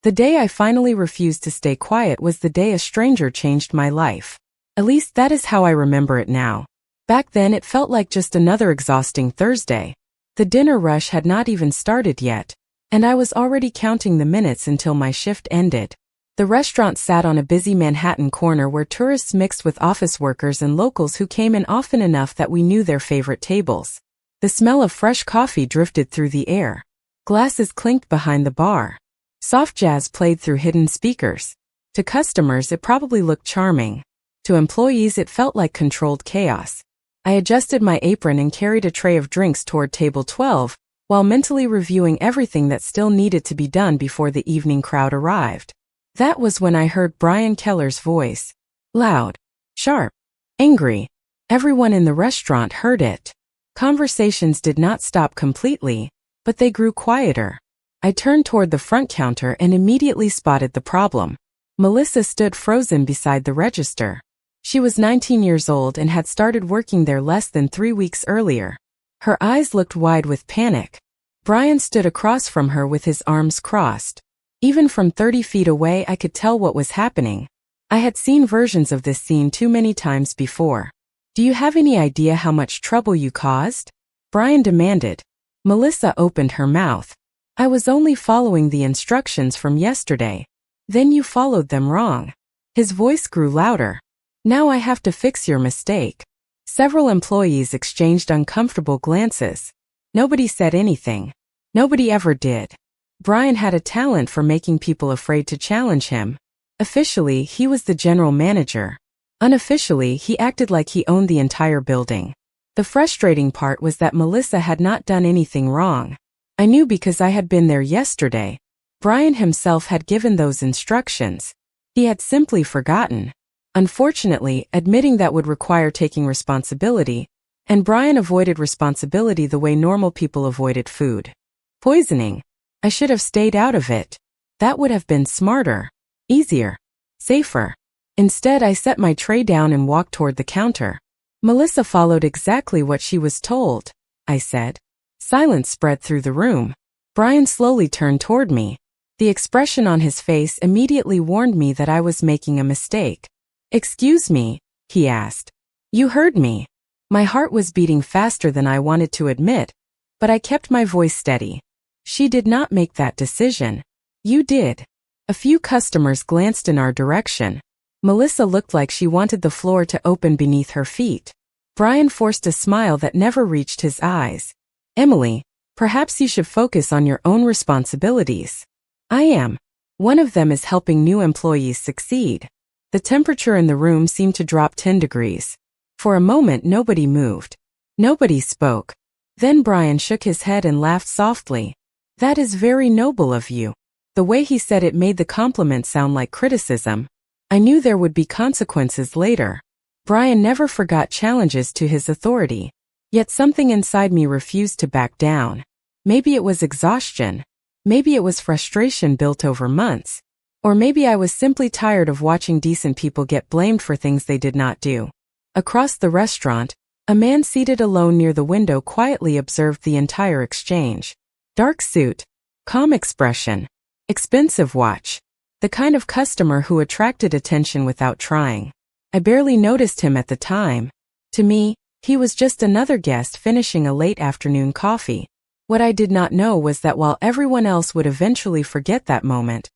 The day I finally refused to stay quiet was the day a stranger changed my life. At least that is how I remember it now. Back then it felt like just another exhausting Thursday. The dinner rush had not even started yet, and I was already counting the minutes until my shift ended. The restaurant sat on a busy Manhattan corner where tourists mixed with office workers and locals who came in often enough that we knew their favorite tables. The smell of fresh coffee drifted through the air. Glasses clinked behind the bar. Soft jazz played through hidden speakers. To customers it probably looked charming. To employees it felt like controlled chaos. I adjusted my apron and carried a tray of drinks toward table 12, while mentally reviewing everything that still needed to be done before the evening crowd arrived. That was when I heard Brian Keller's voice. Loud, sharp, angry. Everyone in the restaurant heard it. Conversations did not stop completely, but they grew quieter. I turned toward the front counter and immediately spotted the problem. Melissa stood frozen beside the register. She was 19 years old and had started working there less than 3 weeks earlier. Her eyes looked wide with panic. Brian stood across from her with his arms crossed. Even from 30 feet away I could tell what was happening. I had seen versions of this scene too many times before. Do you have any idea how much trouble you caused? Brian demanded. Melissa opened her mouth. I was only following the instructions from yesterday. Then you followed them wrong. His voice grew louder. Now I have to fix your mistake. Several employees exchanged uncomfortable glances. Nobody said anything. Nobody ever did. Brian had a talent for making people afraid to challenge him. Officially, he was the general manager. Unofficially, he acted like he owned the entire building. The frustrating part was that Melissa had not done anything wrong. I knew because I had been there yesterday. Brian himself had given those instructions. He had simply forgotten. Unfortunately, admitting that would require taking responsibility, and Brian avoided responsibility the way normal people avoided food poisoning. I should have stayed out of it. That would have been smarter, easier, safer. Instead, I set my tray down and walked toward the counter. Melissa followed exactly what she was told, I said. Silence spread through the room. Brian slowly turned toward me. The expression on his face immediately warned me that I was making a mistake. Excuse me, he asked. You heard me. My heart was beating faster than I wanted to admit, but I kept my voice steady. She did not make that decision. You did. A few customers glanced in our direction. Melissa looked like she wanted the floor to open beneath her feet. Brian forced a smile that never reached his eyes. Emily, perhaps you should focus on your own responsibilities. I am. One of them is helping new employees succeed. The temperature in the room seemed to drop 10 degrees. For a moment nobody moved. Nobody spoke. Then Brian shook his head and laughed softly. That is very noble of you. The way he said it made the compliment sound like criticism. I knew there would be consequences later. Brian never forgot challenges to his authority. Yet something inside me refused to back down. Maybe it was exhaustion. Maybe it was frustration built over months. Or maybe I was simply tired of watching decent people get blamed for things they did not do. Across the restaurant, a man seated alone near the window quietly observed the entire exchange. Dark suit, calm expression, expensive watch. The kind of customer who attracted attention without trying. I barely noticed him at the time. To me, he was just another guest finishing a late afternoon coffee. What I did not know was that while everyone else would eventually forget that moment,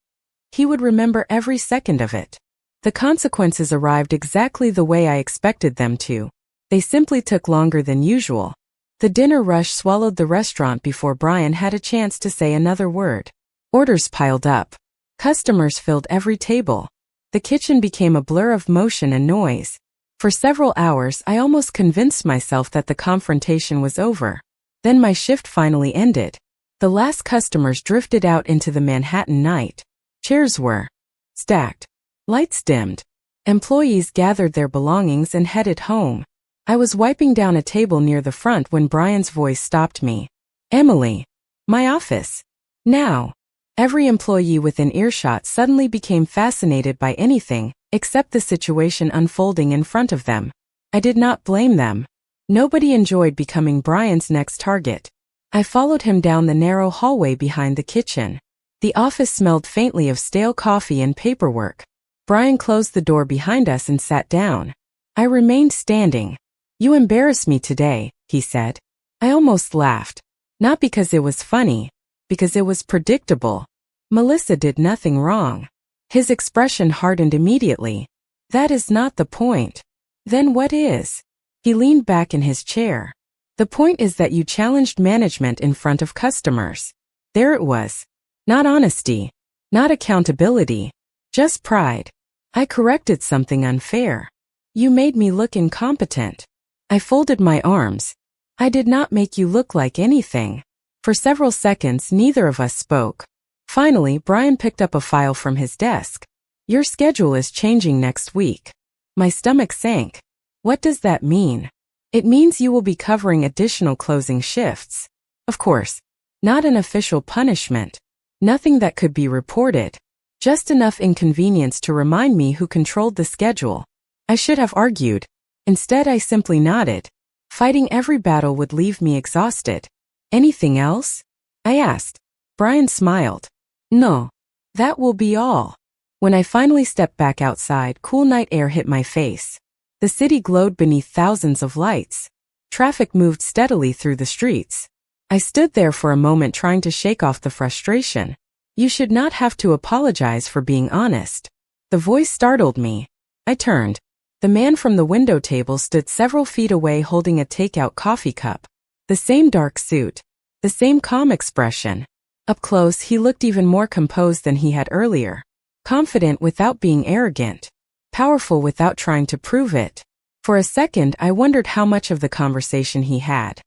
he would remember every second of it. The consequences arrived exactly the way I expected them to. They simply took longer than usual. The dinner rush swallowed the restaurant before Brian had a chance to say another word. Orders piled up. Customers filled every table. The kitchen became a blur of motion and noise. For several hours, I almost convinced myself that the confrontation was over. Then my shift finally ended. The last customers drifted out into the Manhattan night. Chairs were stacked. Lights dimmed. Employees gathered their belongings and headed home. I was wiping down a table near the front when Brian's voice stopped me. Emily. My office. Now. Every employee within earshot suddenly became fascinated by anything, except the situation unfolding in front of them. I did not blame them. Nobody enjoyed becoming Brian's next target. I followed him down the narrow hallway behind the kitchen. The office smelled faintly of stale coffee and paperwork. Brian closed the door behind us and sat down. I remained standing. "You embarrass me today," he said. I almost laughed. Not because it was funny, because it was predictable. Melissa did nothing wrong. His expression hardened immediately. "That is not the point." "Then what is?" He leaned back in his chair. "The point is that you challenged management in front of customers." There it was. Not honesty, not accountability, just pride. I corrected something unfair. "You made me look incompetent." I folded my arms. "I did not make you look like anything." For several seconds, neither of us spoke. Finally, Brian picked up a file from his desk. "Your schedule is changing next week." My stomach sank. What does that mean? It means you will be covering additional closing shifts. Of course, not an official punishment. Nothing that could be reported. Just enough inconvenience to remind me who controlled the schedule. I should have argued. Instead, I simply nodded. Fighting every battle would leave me exhausted. "Anything else?" I asked. Brian smiled. "No. That will be all." When I finally stepped back outside, cool night air hit my face. The city glowed beneath thousands of lights. Traffic moved steadily through the streets. I stood there for a moment trying to shake off the frustration. "You should not have to apologize for being honest." The voice startled me. I turned. The man from the window table stood several feet away holding a takeout coffee cup. The same dark suit. The same calm expression. Up close, he looked even more composed than he had earlier. Confident without being arrogant. Powerful without trying to prove it. For a second, I wondered how much of the conversation he had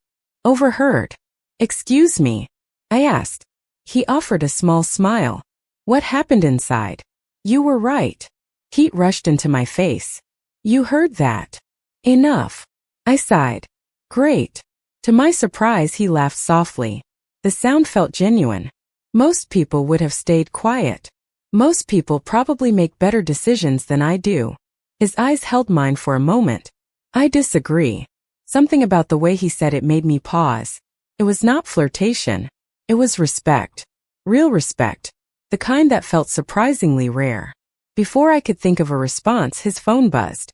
overheard. "Excuse me?" I asked. He offered a small smile. "What happened inside?" "You were right." Heat rushed into my face. "You heard that." "Enough." I sighed. "Great." To my surprise, he laughed softly. The sound felt genuine. Most people would have stayed quiet. Most people probably make better decisions than I do. His eyes held mine for a moment. "I disagree." Something about the way he said it made me pause. It was not flirtation. It was respect. Real respect. The kind that felt surprisingly rare. Before I could think of a response, his phone buzzed.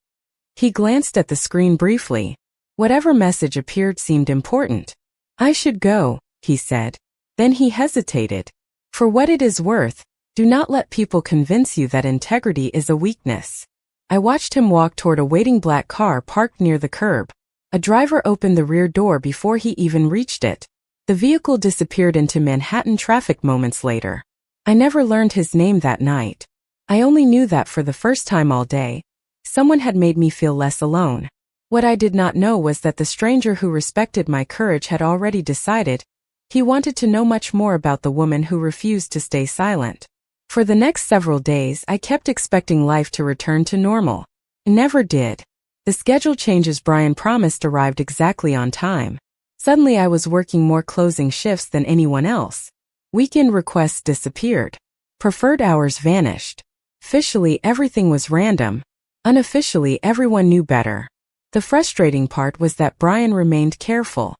He glanced at the screen briefly. Whatever message appeared seemed important. "I should go," he said. Then he hesitated. "For what it is worth, do not let people convince you that integrity is a weakness." I watched him walk toward a waiting black car parked near the curb. A driver opened the rear door before he even reached it. The vehicle disappeared into Manhattan traffic moments later. I never learned his name that night. I only knew that for the first time all day, someone had made me feel less alone. What I did not know was that the stranger who respected my courage had already decided he wanted to know much more about the woman who refused to stay silent. For the next several days, I kept expecting life to return to normal. It never did. The schedule changes Brian promised arrived exactly on time. Suddenly I was working more closing shifts than anyone else. Weekend requests disappeared. Preferred hours vanished. Officially, everything was random. Unofficially, everyone knew better. The frustrating part was that Brian remained careful.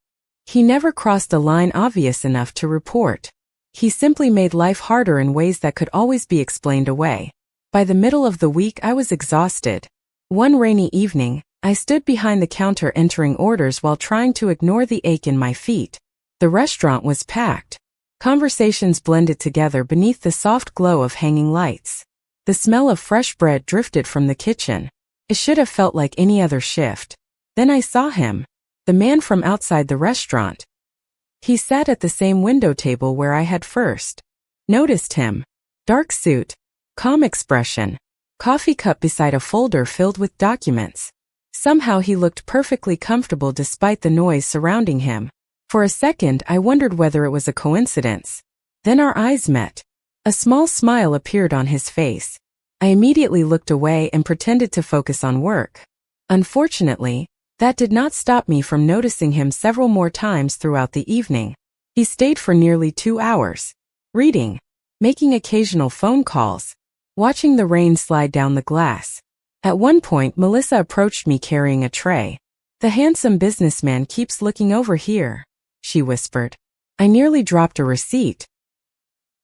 He never crossed a line obvious enough to report. He simply made life harder in ways that could always be explained away. By the middle of the week, I was exhausted. One rainy evening, I stood behind the counter entering orders while trying to ignore the ache in my feet. The restaurant was packed. Conversations blended together beneath the soft glow of hanging lights. The smell of fresh bread drifted from the kitchen. It should have felt like any other shift. Then I saw him. The man from outside the restaurant. He sat at the same window table where I had first noticed him. Dark suit. Calm expression. Coffee cup beside a folder filled with documents. Somehow he looked perfectly comfortable despite the noise surrounding him. For a second, I wondered whether it was a coincidence. Then our eyes met. A small smile appeared on his face. I immediately looked away and pretended to focus on work. Unfortunately, that did not stop me from noticing him several more times throughout the evening. He stayed for nearly 2 hours. Reading. Making occasional phone calls. Watching the rain slide down the glass. At one point, Melissa approached me carrying a tray. "The handsome businessman keeps looking over here," she whispered. I nearly dropped a receipt.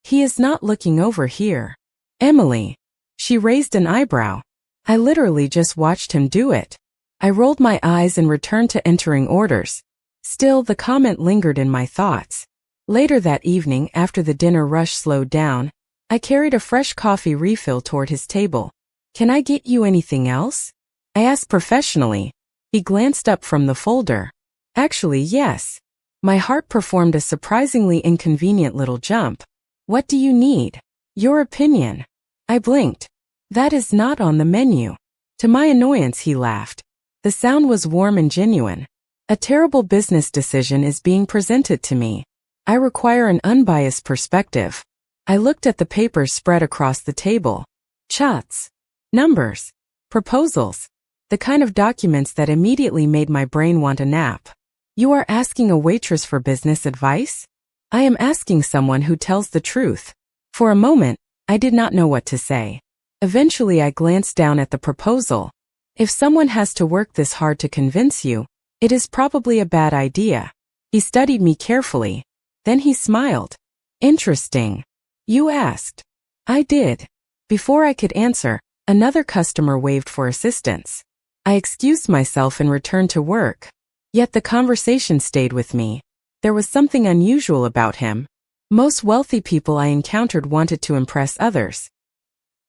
He is not looking over here. Emily. She raised an eyebrow. I literally just watched him do it. I rolled my eyes and returned to entering orders. Still, the comment lingered in my thoughts. Later that evening, after the dinner rush slowed down, I carried a fresh coffee refill toward his table. Can I get you anything else? I asked professionally. He glanced up from the folder. Actually, yes. My heart performed a surprisingly inconvenient little jump. What do you need? Your opinion. I blinked. That is not on the menu. To my annoyance, he laughed. The sound was warm and genuine. A terrible business decision is being presented to me. I require an unbiased perspective. I looked at the papers spread across the table. Charts. Numbers. Proposals. The kind of documents that immediately made my brain want a nap. You are asking a waitress for business advice? I am asking someone who tells the truth. For a moment, I did not know what to say. Eventually, I glanced down at the proposal. If someone has to work this hard to convince you, it is probably a bad idea. He studied me carefully. Then he smiled. Interesting. You asked. I did. Before I could answer, another customer waved for assistance. I excused myself and returned to work. Yet the conversation stayed with me. There was something unusual about him. Most wealthy people I encountered wanted to impress others.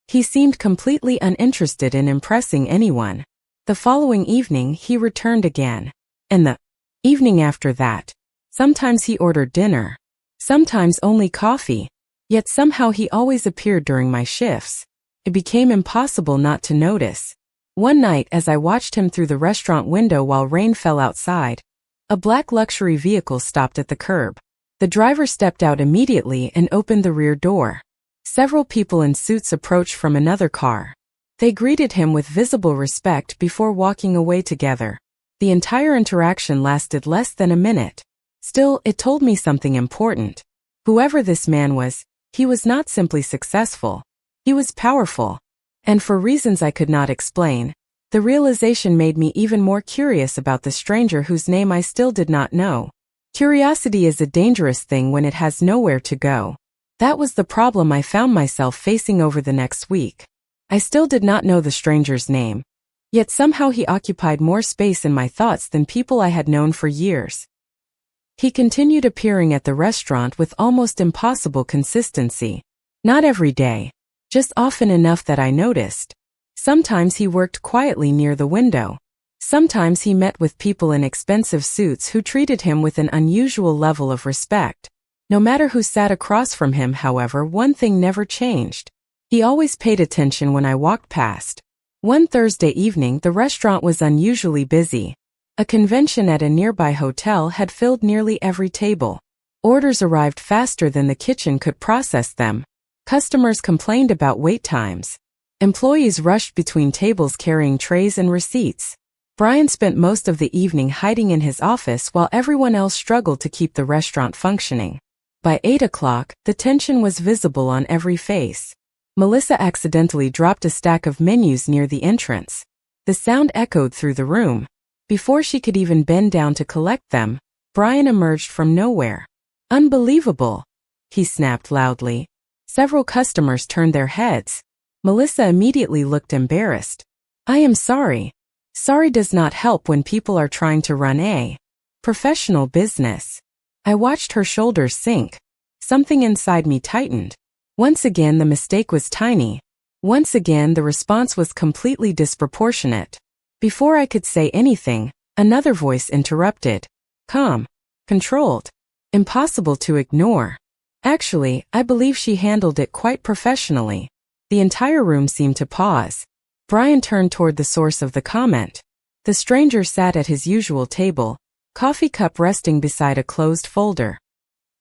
He seemed completely uninterested in impressing anyone. The following evening, he returned again. And the evening after that. Sometimes he ordered dinner. Sometimes only coffee. Yet somehow he always appeared during my shifts. It became impossible not to notice. One night, as I watched him through the restaurant window while rain fell outside, a black luxury vehicle stopped at the curb. The driver stepped out immediately and opened the rear door. Several people in suits approached from another car. They greeted him with visible respect before walking away together. The entire interaction lasted less than a minute. Still, it told me something important. Whoever this man was, he was not simply successful. He was powerful. And for reasons I could not explain, the realization made me even more curious about the stranger whose name I still did not know. Curiosity is a dangerous thing when it has nowhere to go. That was the problem I found myself facing over the next week. I still did not know the stranger's name. Yet somehow he occupied more space in my thoughts than people I had known for years. He continued appearing at the restaurant with almost impossible consistency. Not every day, just often enough that I noticed. Sometimes he worked quietly near the window. Sometimes he met with people in expensive suits who treated him with an unusual level of respect. No matter who sat across from him, however, one thing never changed. He always paid attention when I walked past. One Thursday evening, the restaurant was unusually busy. A convention at a nearby hotel had filled nearly every table. Orders arrived faster than the kitchen could process them. Customers complained about wait times. Employees rushed between tables carrying trays and receipts. Brian spent most of the evening hiding in his office while everyone else struggled to keep the restaurant functioning. By 8 o'clock, the tension was visible on every face. Melissa accidentally dropped a stack of menus near the entrance. The sound echoed through the room. Before she could even bend down to collect them, Brian emerged from nowhere. Unbelievable! He snapped loudly. Several customers turned their heads. Melissa immediately looked embarrassed. I am sorry. Sorry does not help when people are trying to run a professional business. I watched her shoulders sink. Something inside me tightened. Once again, the mistake was tiny. Once again, the response was completely disproportionate. Before I could say anything, another voice interrupted. Calm. Controlled. Impossible to ignore. Actually, I believe she handled it quite professionally. The entire room seemed to pause. Brian turned toward the source of the comment. The stranger sat at his usual table, coffee cup resting beside a closed folder.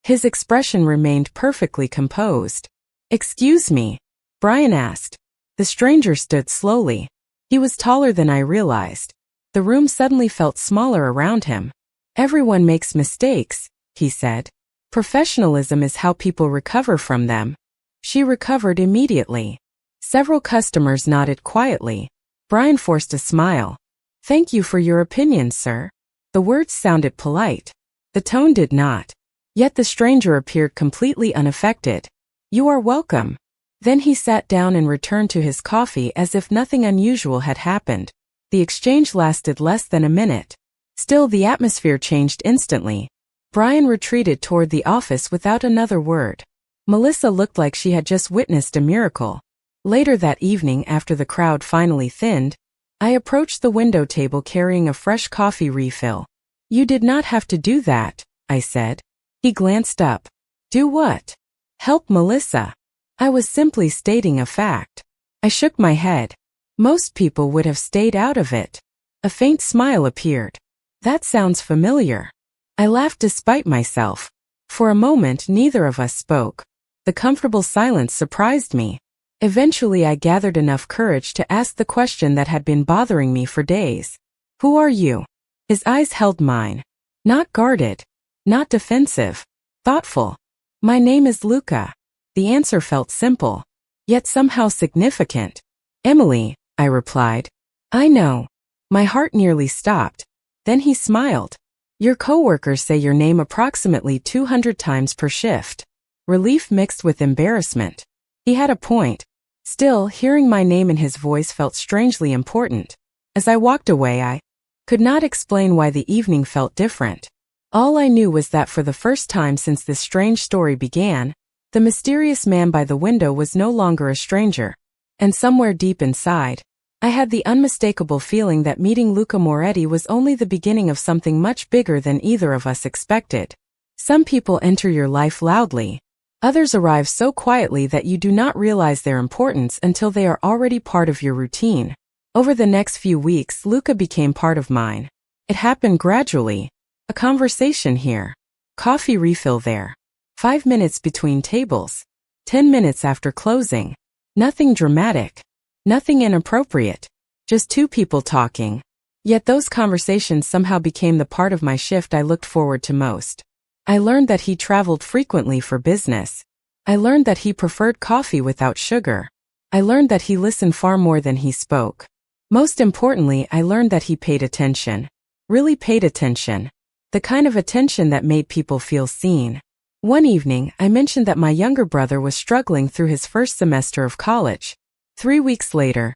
His expression remained perfectly composed. Excuse me? Brian asked. The stranger stood slowly. He was taller than I realized. The room suddenly felt smaller around him. Everyone makes mistakes, he said. Professionalism is how people recover from them. She recovered immediately. Several customers nodded quietly. Brian forced a smile. Thank you for your opinion, sir. The words sounded polite. The tone did not. Yet the stranger appeared completely unaffected. You are welcome. Then he sat down and returned to his coffee as if nothing unusual had happened. The exchange lasted less than a minute. Still, the atmosphere changed instantly. Brian retreated toward the office without another word. Melissa looked like she had just witnessed a miracle. Later that evening, after the crowd finally thinned, I approached the window table carrying a fresh coffee refill. You did not have to do that, I said. He glanced up. Do what? Help Melissa. I was simply stating a fact. I shook my head. Most people would have stayed out of it. A faint smile appeared. That sounds familiar. I laughed despite myself. For a moment, neither of us spoke. The comfortable silence surprised me. Eventually, I gathered enough courage to ask the question that had been bothering me for days. Who are you? His eyes held mine. Not guarded. Not defensive. Thoughtful. My name is Luca. The answer felt simple, yet somehow significant. Emily, I replied. I know. My heart nearly stopped. Then he smiled. Your coworkers say your name approximately 200 times per shift. Relief mixed with embarrassment. He had a point. Still, hearing my name in his voice felt strangely important. As I walked away, I could not explain why the evening felt different. All I knew was that for the first time since this strange story began, the mysterious man by the window was no longer a stranger. And somewhere deep inside, I had the unmistakable feeling that meeting Luca Moretti was only the beginning of something much bigger than either of us expected. Some people enter your life loudly. Others arrive so quietly that you do not realize their importance until they are already part of your routine. Over the next few weeks, Luca became part of mine. It happened gradually. A conversation here. Coffee refill there. 5 minutes between tables. 10 minutes after closing. Nothing dramatic. Nothing inappropriate. Just two people talking. Yet those conversations somehow became the part of my shift I looked forward to most. I learned that he traveled frequently for business. I learned that he preferred coffee without sugar. I learned that he listened far more than he spoke. Most importantly, I learned that he paid attention. Really paid attention. The kind of attention that made people feel seen. One evening, I mentioned that my younger brother was struggling through his first semester of college. 3 weeks later,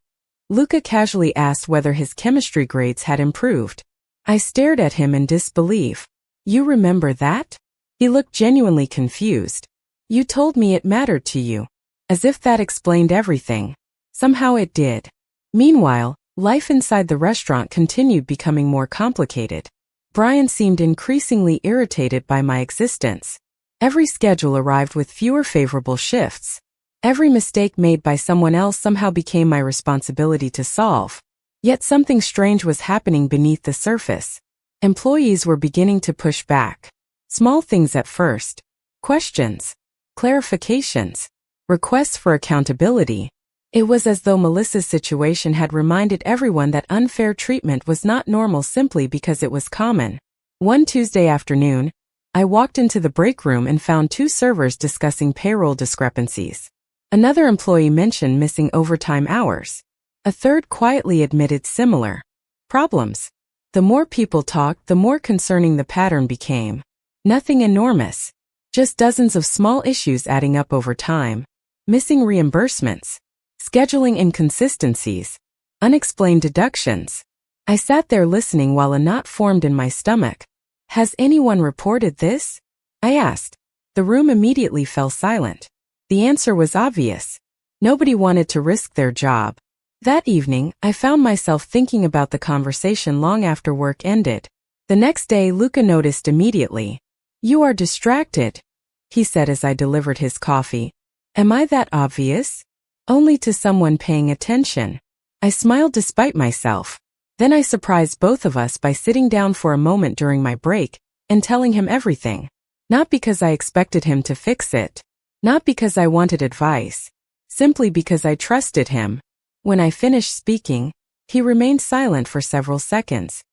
Luca casually asked whether his chemistry grades had improved. I stared at him in disbelief. You remember that? He looked genuinely confused. You told me it mattered to you. As if that explained everything. Somehow it did. Meanwhile, life inside the restaurant continued becoming more complicated. Brian seemed increasingly irritated by my existence. Every schedule arrived with fewer favorable shifts. Every mistake made by someone else somehow became my responsibility to solve. Yet something strange was happening beneath the surface. Employees were beginning to push back. Small things at first. Questions. Clarifications. Requests for accountability. It was as though Melissa's situation had reminded everyone that unfair treatment was not normal simply because it was common. One Tuesday afternoon, I walked into the break room and found two servers discussing payroll discrepancies. Another employee mentioned missing overtime hours. A third quietly admitted similar problems. The more people talked, the more concerning the pattern became. Nothing enormous. Just dozens of small issues adding up over time. Missing reimbursements. Scheduling inconsistencies. Unexplained deductions. I sat there listening while a knot formed in my stomach. Has anyone reported this? I asked. The room immediately fell silent. The answer was obvious. Nobody wanted to risk their job. That evening, I found myself thinking about the conversation long after work ended. The next day, Luca noticed immediately. You are distracted, he said as I delivered his coffee. Am I that obvious? Only to someone paying attention. I smiled despite myself. Then I surprised both of us by sitting down for a moment during my break and telling him everything. Not because I expected him to fix it. Not because I wanted advice. Simply because I trusted him. When I finished speaking, he remained silent for several seconds.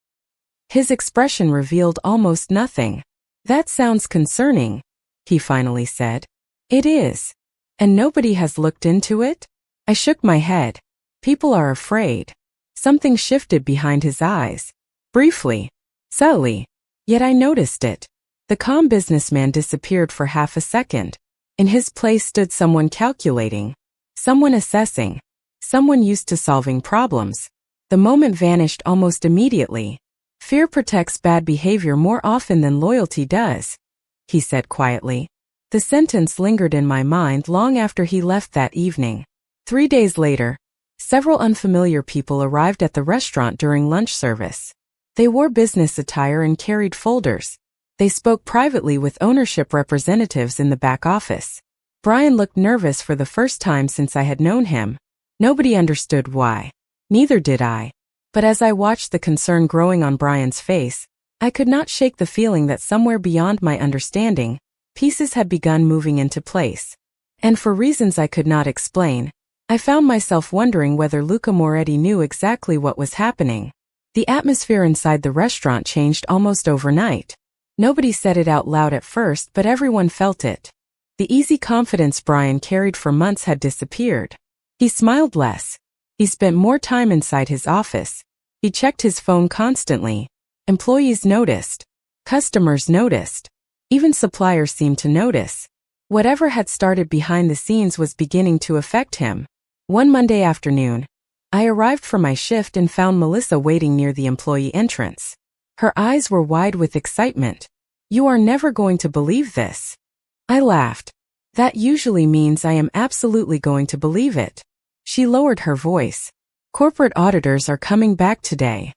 His expression revealed almost nothing. That sounds concerning, he finally said. It is. And nobody has looked into it? I shook my head. People are afraid. Something shifted behind his eyes. Briefly. Subtly. Yet I noticed it. The calm businessman disappeared for half a second. In his place stood someone calculating, someone assessing, someone used to solving problems. The moment vanished almost immediately. Fear protects bad behavior more often than loyalty does, he said quietly. The sentence lingered in my mind long after he left that evening. 3 days later, several unfamiliar people arrived at the restaurant during lunch service. They wore business attire and carried folders. They spoke privately with ownership representatives in the back office. Brian looked nervous for the first time since I had known him. Nobody understood why. Neither did I. But as I watched the concern growing on Brian's face, I could not shake the feeling that somewhere beyond my understanding, pieces had begun moving into place. And for reasons I could not explain, I found myself wondering whether Luca Moretti knew exactly what was happening. The atmosphere inside the restaurant changed almost overnight. Nobody said it out loud at first, but everyone felt it. The easy confidence Brian carried for months had disappeared. He smiled less. He spent more time inside his office. He checked his phone constantly. Employees noticed. Customers noticed. Even suppliers seemed to notice. Whatever had started behind the scenes was beginning to affect him. One Monday afternoon, I arrived for my shift and found Melissa waiting near the employee entrance. Her eyes were wide with excitement. "You are never going to believe this." I laughed. "That usually means I am absolutely going to believe it." She lowered her voice. "Corporate auditors are coming back today."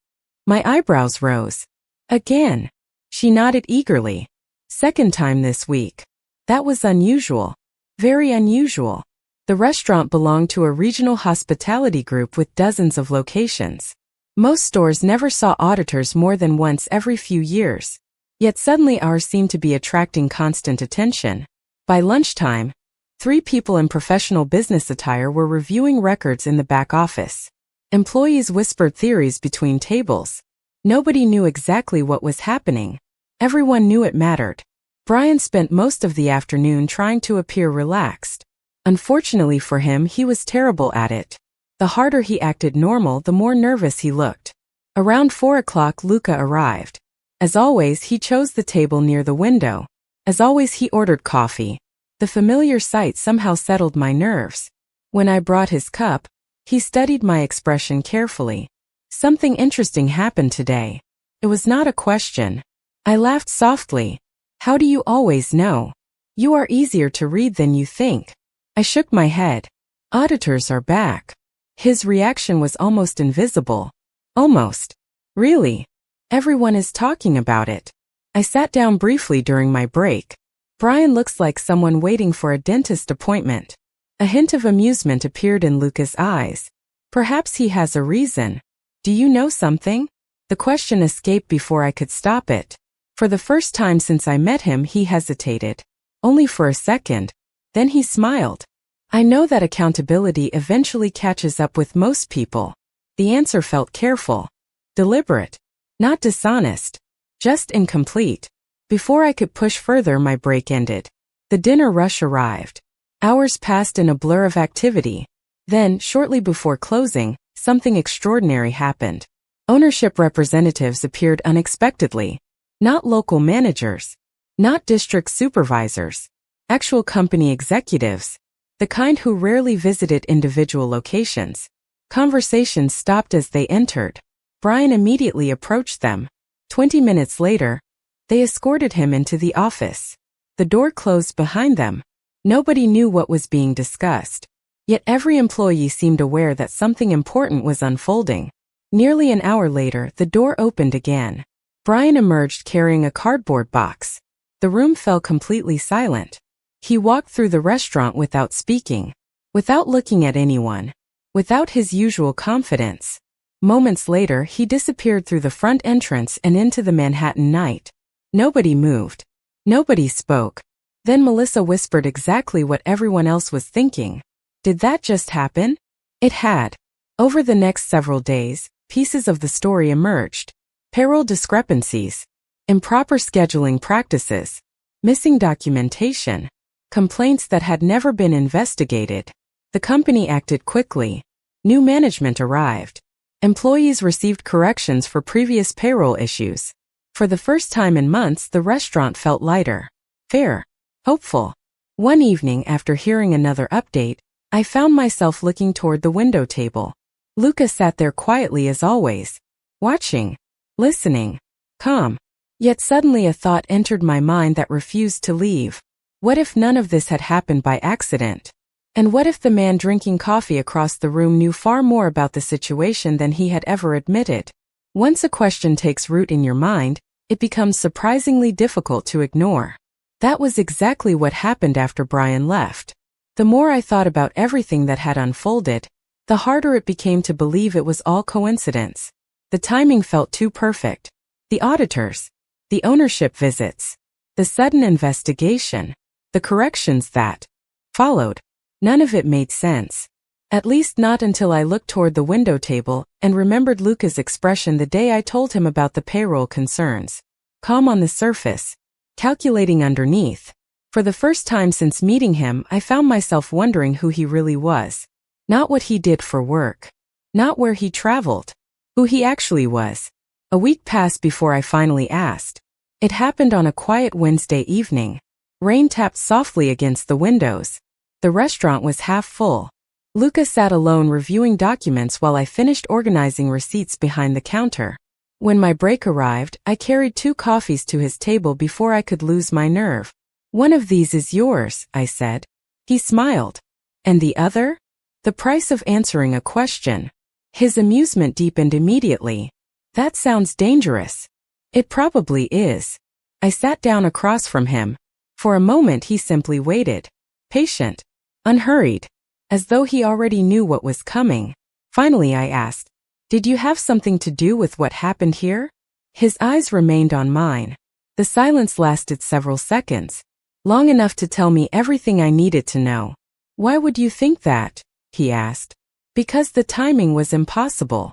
My eyebrows rose. "Again?" She nodded eagerly. "Second time this week." That was unusual. Very unusual. The restaurant belonged to a regional hospitality group with dozens of locations. Most stores never saw auditors more than once every few years. Yet suddenly ours seemed to be attracting constant attention. By lunchtime, 3 people in professional business attire were reviewing records in the back office. Employees whispered theories between tables. Nobody knew exactly what was happening. Everyone knew it mattered. Brian spent most of the afternoon trying to appear relaxed. Unfortunately for him, he was terrible at it. The harder he acted normal, the more nervous he looked. Around 4 o'clock, Luca arrived. As always, he chose the table near the window. As always, he ordered coffee. The familiar sight somehow settled my nerves. When I brought his cup, he studied my expression carefully. "Something interesting happened today." It was not a question. I laughed softly. "How do you always know? You are easier to read than you think." I shook my head. "Auditors are back." His reaction was almost invisible. "Almost. Really? Everyone is talking about it." I sat down briefly during my break. "Brian looks like someone waiting for a dentist appointment." A hint of amusement appeared in Luca's eyes. "Perhaps he has a reason. Do you know something?" The question escaped before I could stop it. For the first time since I met him, he hesitated. Only for a second. Then he smiled. "I know that accountability eventually catches up with most people." The answer felt careful. Deliberate. Not dishonest. Just incomplete. Before I could push further, my break ended. The dinner rush arrived. Hours passed in a blur of activity. Then, shortly before closing, something extraordinary happened. Ownership representatives appeared unexpectedly. Not local managers. Not district supervisors. Actual company executives. The kind who rarely visited individual locations. Conversations stopped as they entered. Brian immediately approached them. 20 minutes later, they escorted him into the office. The door closed behind them. Nobody knew what was being discussed. Yet every employee seemed aware that something important was unfolding. Nearly an hour later, the door opened again. Brian emerged carrying a cardboard box. The room fell completely silent. He walked through the restaurant without speaking, without looking at anyone, without his usual confidence. Moments later, he disappeared through the front entrance and into the Manhattan night. Nobody moved. Nobody spoke. Then Melissa whispered exactly what everyone else was thinking. Did that just happen? It had. Over the next several days, pieces of the story emerged. Payroll discrepancies, improper scheduling practices, missing documentation, complaints that had never been investigated. The company acted quickly. New management arrived. Employees received corrections for previous payroll issues. For the first time in months, the restaurant felt lighter, fair, hopeful. One evening after hearing another update, I found myself looking toward the window table. Luca sat there quietly as always, watching, listening, calm. Yet suddenly a thought entered my mind that refused to leave. What if none of this had happened by accident? And what if the man drinking coffee across the room knew far more about the situation than he had ever admitted? Once a question takes root in your mind, it becomes surprisingly difficult to ignore. That was exactly what happened after Brian left. The more I thought about everything that had unfolded, the harder it became to believe it was all coincidence. The timing felt too perfect. The auditors, the ownership visits, the sudden investigation, the corrections that followed. None of it made sense. At least not until I looked toward the window table and remembered Luca's expression the day I told him about the payroll concerns. Calm on the surface, calculating underneath. For the first time since meeting him, I found myself wondering who he really was. Not what he did for work. Not where he traveled. Who he actually was. A week passed before I finally asked. It happened on a quiet Wednesday evening. Rain tapped softly against the windows. The restaurant was half full. Luca sat alone reviewing documents while I finished organizing receipts behind the counter. When my break arrived, I carried 2 coffees to his table before I could lose my nerve. "One of these is yours," I said. He smiled. "And the other?" The price of answering a question. His amusement deepened immediately. "That sounds dangerous." "It probably is." I sat down across from him. For a moment he simply waited. Patient. Unhurried. As though he already knew what was coming. Finally I asked, "Did you have something to do with what happened here?" His eyes remained on mine. The silence lasted several seconds. Long enough to tell me everything I needed to know. "Why would you think that?" he asked. "Because the timing was impossible."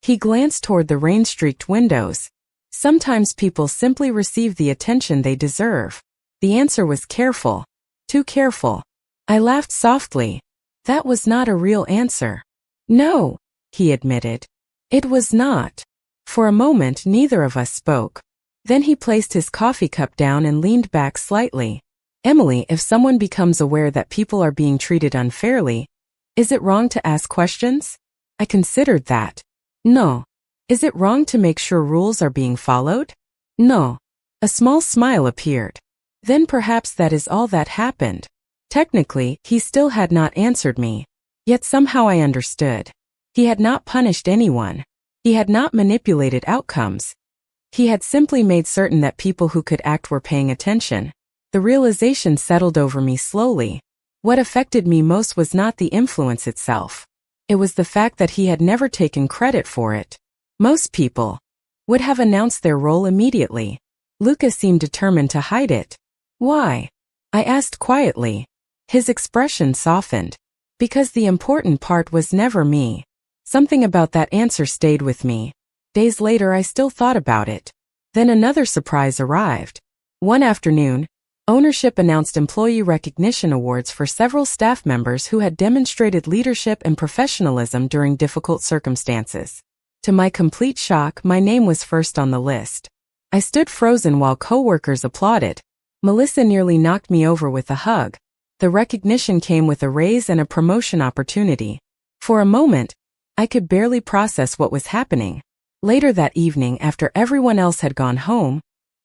He glanced toward the rain-streaked windows. "Sometimes people simply receive the attention they deserve." The answer was careful. Too careful. I laughed softly. That was not a real answer. "No," he admitted. "It was not." For a moment neither of us spoke. Then he placed his coffee cup down and leaned back slightly. "Emily, if someone becomes aware that people are being treated unfairly, is it wrong to ask questions?" I considered that. "No." "Is it wrong to make sure rules are being followed?" "No." A small smile appeared. "Then perhaps that is all that happened." Technically, he still had not answered me. Yet somehow I understood. He had not punished anyone. He had not manipulated outcomes. He had simply made certain that people who could act were paying attention. The realization settled over me slowly. What affected me most was not the influence itself. It was the fact that he had never taken credit for it. Most people would have announced their role immediately. Luca seemed determined to hide it. "Why?" I asked quietly. His expression softened. "Because the important part was never me." Something about that answer stayed with me. Days later I still thought about it. Then another surprise arrived. One afternoon, ownership announced employee recognition awards for several staff members who had demonstrated leadership and professionalism during difficult circumstances. To my complete shock, my name was first on the list. I stood frozen while coworkers applauded. Melissa nearly knocked me over with a hug. The recognition came with a raise and a promotion opportunity. For a moment, I could barely process what was happening. Later that evening, after everyone else had gone home,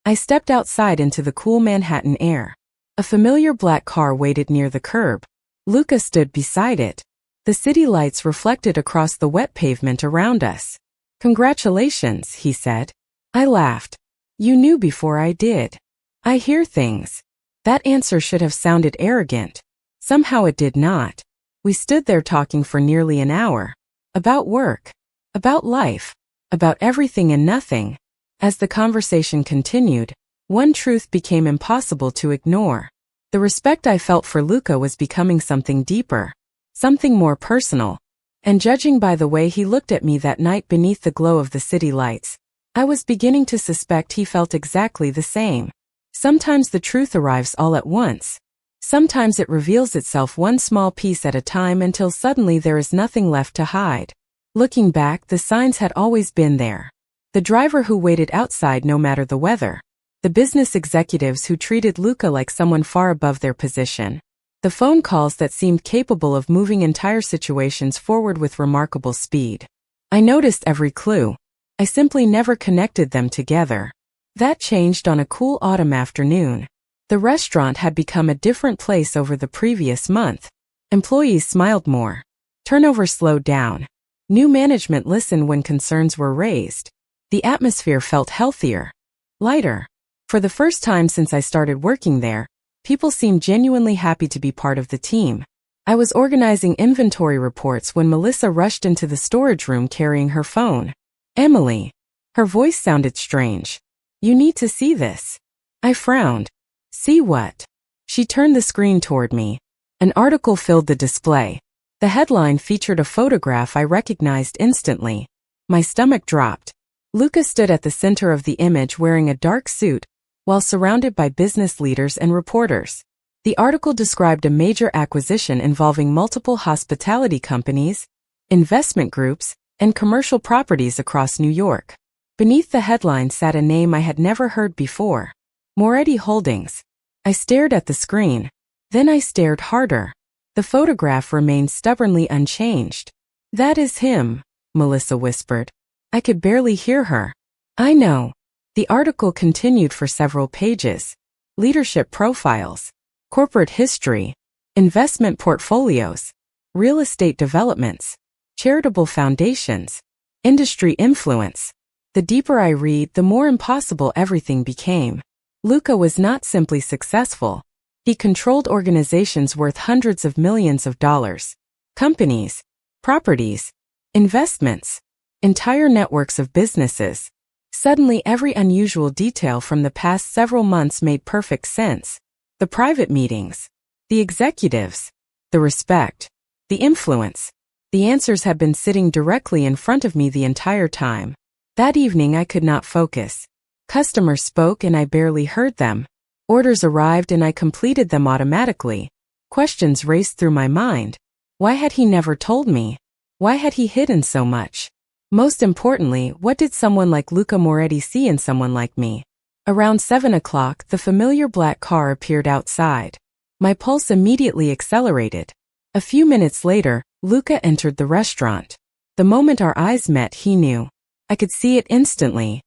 I stepped outside into the cool Manhattan air. A familiar black car waited near the curb. Luca stood beside it. The city lights reflected across the wet pavement around us. "Congratulations," he said. I laughed. "You knew before I did." "I hear things." That answer should have sounded arrogant. Somehow it did not. We stood there talking for nearly an hour. About work. About life. About everything and nothing. As the conversation continued, one truth became impossible to ignore. The respect I felt for Luca was becoming something deeper. Something more personal. And judging by the way he looked at me that night beneath the glow of the city lights, I was beginning to suspect he felt exactly the same. Sometimes the truth arrives all at once. Sometimes it reveals itself one small piece at a time until suddenly there is nothing left to hide. Looking back, the signs had always been there. The driver who waited outside no matter the weather. The business executives who treated Luca like someone far above their position. The phone calls that seemed capable of moving entire situations forward with remarkable speed. I noticed every clue. I simply never connected them together. That changed on a cool autumn afternoon. The restaurant had become a different place over the previous month. Employees smiled more. Turnover slowed down. New management listened when concerns were raised. The atmosphere felt healthier, lighter. For the first time since I started working there, people seemed genuinely happy to be part of the team. I was organizing inventory reports when Melissa rushed into the storage room carrying her phone. Emily. Her voice sounded strange. You need to see this. I frowned. See what? She turned the screen toward me. An article filled the display. The headline featured a photograph I recognized instantly. My stomach dropped. Luca stood at the center of the image wearing a dark suit, while surrounded by business leaders and reporters. The article described a major acquisition involving multiple hospitality companies, investment groups, and commercial properties across New York. Beneath the headline sat a name I had never heard before. Moretti Holdings. I stared at the screen. Then I stared harder. The photograph remained stubbornly unchanged. That is him, Melissa whispered. I could barely hear her. I know. The article continued for several pages. Leadership profiles, corporate history, investment portfolios, real estate developments, charitable foundations, industry influence. The deeper I read, the more impossible everything became. Luca was not simply successful. He controlled organizations worth hundreds of millions of dollars, companies, properties, investments, entire networks of businesses. Suddenly every unusual detail from the past several months made perfect sense. The private meetings, the executives, the respect, the influence. The answers had been sitting directly in front of me the entire time. That evening I could not focus. Customers spoke and I barely heard them. Orders arrived and I completed them automatically. Questions raced through my mind. Why had he never told me? Why had he hidden so much? Most importantly, what did someone like Luca Moretti see in someone like me? Around 7 o'clock, the familiar black car appeared outside. My pulse immediately accelerated. A few minutes later, Luca entered the restaurant. The moment our eyes met, he knew. I could see it instantly.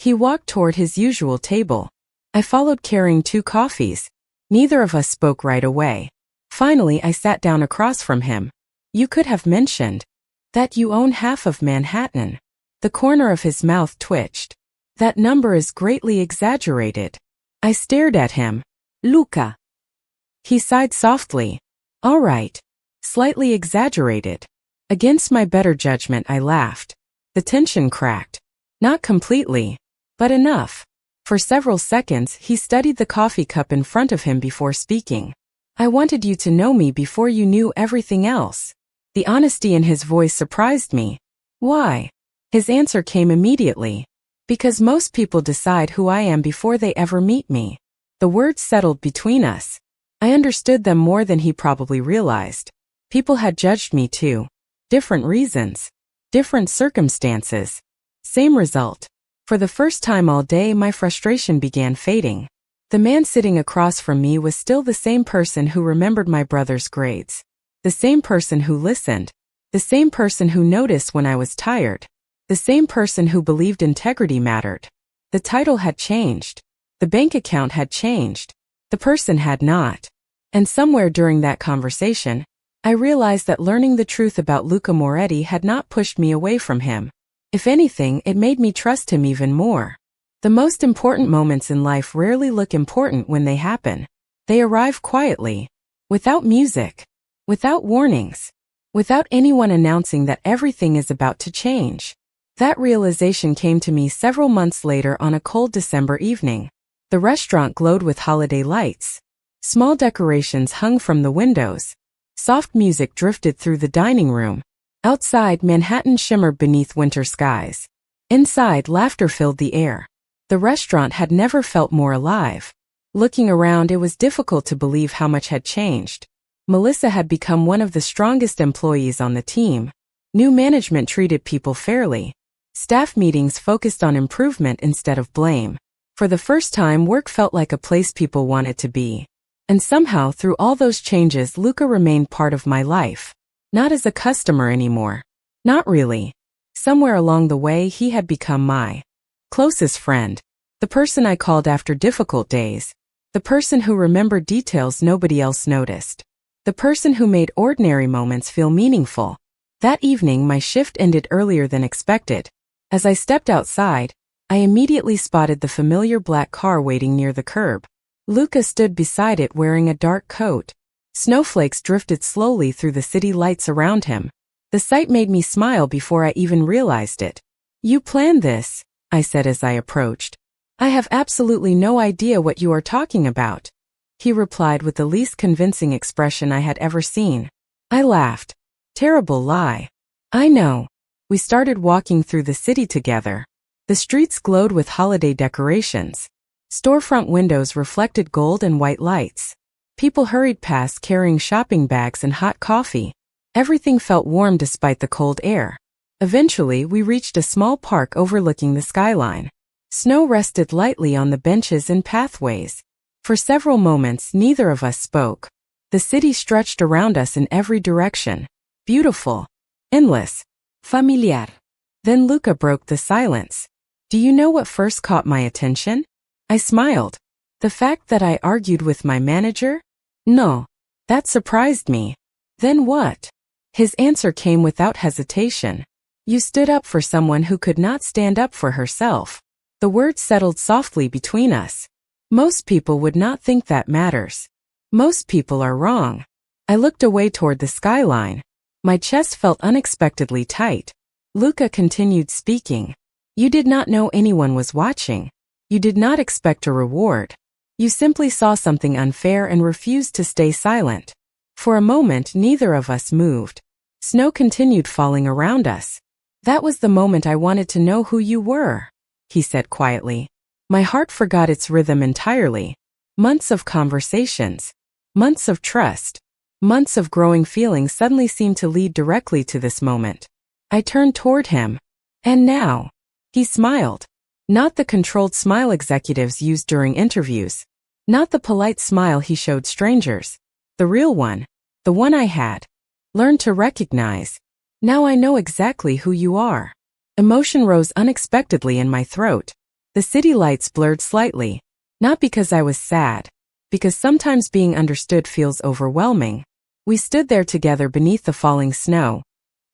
He walked toward his usual table. I followed carrying 2 coffees. Neither of us spoke right away. Finally, I sat down across from him. You could have mentioned that you own half of Manhattan. The corner of his mouth twitched. That number is greatly exaggerated. I stared at him. Luca. He sighed softly. All right. Slightly exaggerated. Against my better judgment, I laughed. The tension cracked. Not completely, but enough. For several seconds, he studied the coffee cup in front of him before speaking. I wanted you to know me before you knew everything else. The honesty in his voice surprised me. Why? His answer came immediately. Because most people decide who I am before they ever meet me. The words settled between us. I understood them more than he probably realized. People had judged me too. Different reasons. Different circumstances. Same result. For the first time all day, my frustration began fading. The man sitting across from me was still the same person who remembered my brother's grades. The same person who listened. The same person who noticed when I was tired. The same person who believed integrity mattered. The title had changed. The bank account had changed. The person had not. And somewhere during that conversation, I realized that learning the truth about Luca Moretti had not pushed me away from him. If anything, it made me trust him even more. The most important moments in life rarely look important when they happen. They arrive quietly, without music, without warnings, without anyone announcing that everything is about to change. That realization came to me several months later on a cold December evening. The restaurant glowed with holiday lights. Small decorations hung from the windows. Soft music drifted through the dining room. Outside, Manhattan shimmered beneath winter skies. Inside, laughter filled the air. The restaurant had never felt more alive. Looking around, it was difficult to believe how much had changed. Melissa had become one of the strongest employees on the team. New management treated people fairly. Staff meetings focused on improvement instead of blame. For the first time, work felt like a place people wanted to be. And somehow, through all those changes, Luca remained part of my life. Not as a customer anymore. Not really. Somewhere along the way, he had become my closest friend. The person I called after difficult days. The person who remembered details nobody else noticed. The person who made ordinary moments feel meaningful. That evening, my shift ended earlier than expected. As I stepped outside, I immediately spotted the familiar black car waiting near the curb. Luca stood beside it wearing a dark coat. Snowflakes drifted slowly through the city lights around him. The sight made me smile before I even realized it. "You planned this," I said as I approached. "I have absolutely no idea what you are talking about," he replied with the least convincing expression I had ever seen. I laughed. Terrible lie. "I know." We started walking through the city together. The streets glowed with holiday decorations. Storefront windows reflected gold and white lights. People hurried past carrying shopping bags and hot coffee. Everything felt warm despite the cold air. Eventually, we reached a small park overlooking the skyline. Snow rested lightly on the benches and pathways. For several moments, neither of us spoke. The city stretched around us in every direction. Beautiful. Endless. Familiar. Then Luca broke the silence. "Do you know what first caught my attention?" I smiled. "The fact that I argued with my manager? No. That surprised me." "Then what?" His answer came without hesitation. "You stood up for someone who could not stand up for herself." The words settled softly between us. Most people would not think that matters. Most people are wrong. I looked away toward the skyline. My chest felt unexpectedly tight. Luca continued speaking. "You did not know anyone was watching. You did not expect a reward. You simply saw something unfair and refused to stay silent." For a moment, neither of us moved. Snow continued falling around us. "That was the moment I wanted to know who you were," he said quietly. My heart forgot its rhythm entirely. Months of conversations. Months of trust. Months of growing feelings suddenly seemed to lead directly to this moment. I turned toward him. "And now?" He smiled. Not the controlled smile executives use during interviews. Not the polite smile he showed strangers. The real one. The one I had learned to recognize. "Now I know exactly who you are." Emotion rose unexpectedly in my throat. The city lights blurred slightly. Not because I was sad. Because sometimes being understood feels overwhelming. We stood there together beneath the falling snow.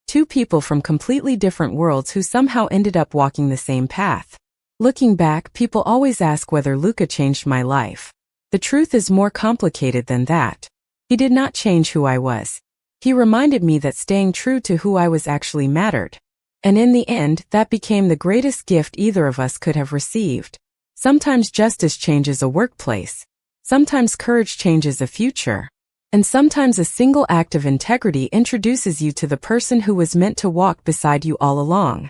Two people from completely different worlds who somehow ended up walking the same path. Looking back, people always ask whether Luca changed my life. The truth is more complicated than that. He did not change who I was. He reminded me that staying true to who I was actually mattered. And in the end, that became the greatest gift either of us could have received. Sometimes justice changes a workplace. Sometimes courage changes a future. And sometimes a single act of integrity introduces you to the person who was meant to walk beside you all along.